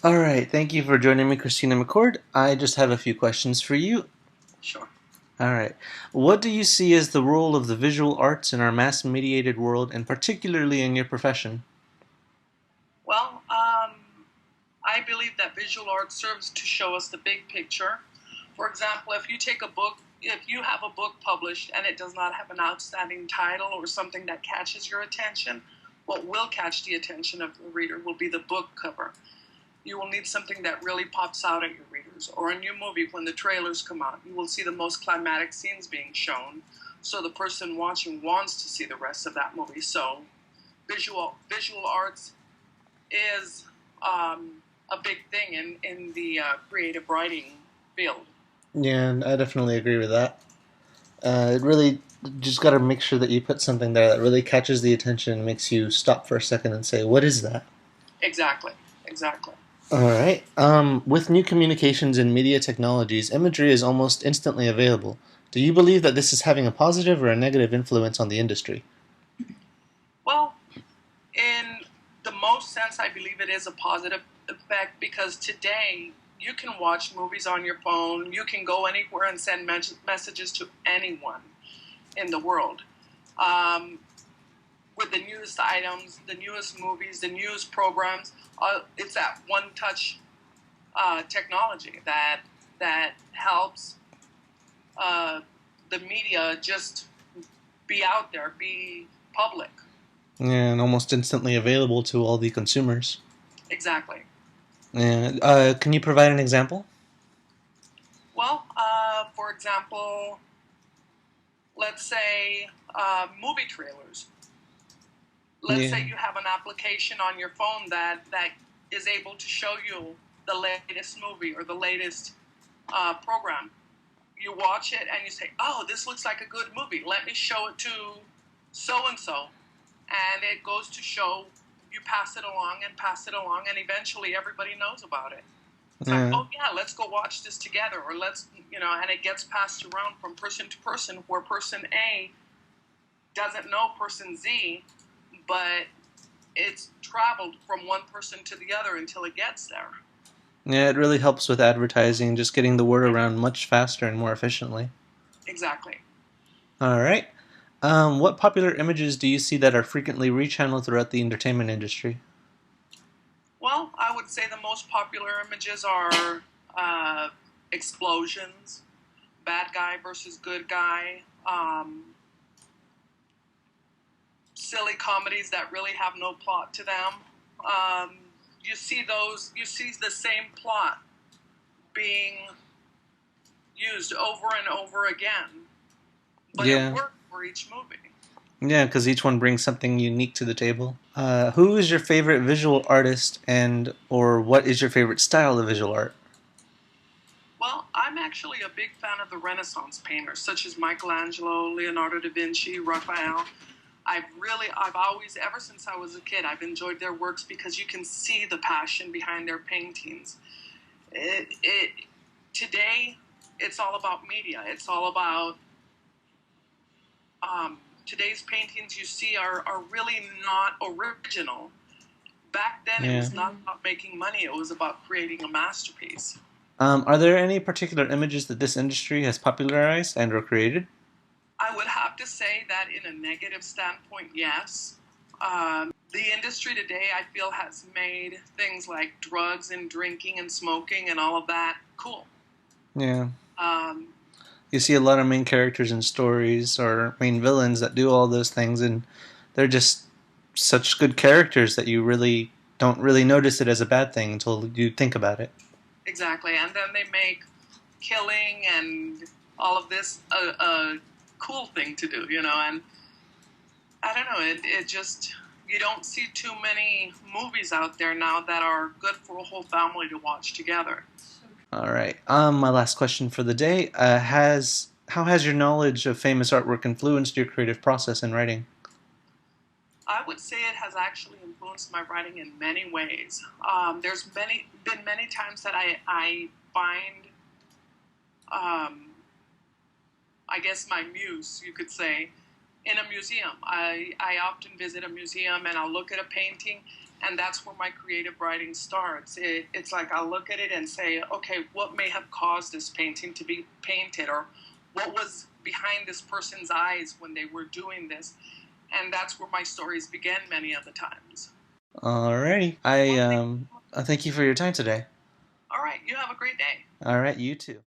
All right, thank you for joining me, Christina McCord. I just have a few questions for you. Sure. All right. What do you see as the role of the visual arts in our mass mediated world, and particularly in your profession? Well, I believe that visual art serves to show us the big picture. For example, if you have a book published and it does not have an outstanding title or something that catches your attention, what will catch the attention of the reader will be the book cover. You will need something that really pops out at your readers. Or a new movie, when the trailers come out, you will see the most climatic scenes being shown, so the person watching wants to see the rest of that movie. So visual arts is a big thing in the creative writing field. Yeah, I definitely agree with that. It really just got to make sure that you put something there that really catches the attention and makes you stop for a second and say, "What is that?" Exactly, exactly. All right. With new communications and media technologies, imagery is almost instantly available. Do you believe that this is having a positive or a negative influence on the industry? Well, in the most sense, I believe it is a positive effect because today you can watch movies on your phone. You can go anywhere and send messages to anyone in the world. Um, with the newest items, the newest movies, the newest programs, it's that one-touch technology that helps uh, the media just be out there, be public. And almost instantly available to all the consumers. Exactly. And can you provide an example? Well, for example, let's say movie trailers. Let's say Yeah, you have an application on your phone that is able to show you the latest movie or the latest program. You watch it and you say, "Oh, this looks like a good movie. Let me show it to so and so," and it goes to show you pass it along and pass it along, and eventually everybody knows about it. It's like, yeah, oh yeah, let's go watch this together, or and it gets passed around from person to person, where person A doesn't know person Z, but it's traveled from one person to the other until it gets there. yeah. It really helps with advertising, just getting the word around much faster and more efficiently. Exactly. All right. What popular images do you see that are frequently rechanneled throughout the entertainment industry? Well, I would say the most popular images are uh, explosions, bad guy versus good guy, silly comedies that really have no plot to them. Um, you see the same plot being used over and over again, but it Yeah, worked for each movie. yeah, because each one brings something unique to the table. Who is your favorite visual artist, and or what is your favorite style of visual art? Well, I'm actually a big fan of the Renaissance painters, such as Michelangelo, Leonardo da Vinci, Raphael. I've always, ever since I was a kid, I've enjoyed their works because you can see the passion behind their paintings. It today, it's all about media. It's all about today's paintings you see are really not original. Back then, it Yeah. was not about making money; it was about creating a masterpiece. Are there any particular images that this industry has popularized and or created? I would have to say that in a negative standpoint, yes. The industry today, I feel, has made things like drugs and drinking and smoking and all of that cool. Yeah. Um, You see a lot of main characters in stories or main villains that do all those things, and they're just such good characters that you really don't really notice it as a bad thing until you think about it. exactly. And then they make killing and all of this a cool thing to do, And I don't know, it just, you don't see too many movies out there now that are good for a whole family to watch together. All right. My last question for the day has how has your knowledge of famous artwork influenced your creative process in writing? I would say it has actually influenced my writing in many ways. There's been many times that I find, um, I guess, my muse, you could say, in a museum. I often visit a museum and I'll look at a painting And that's where my creative writing starts. It's like I'll look at it and say, okay, what may have caused this painting to be painted, or what was behind this person's eyes when they were doing this, and that's where my stories begin many of the times. Alrighty. Well, I thank you for your time today. all right, you have a great day. All right, you too.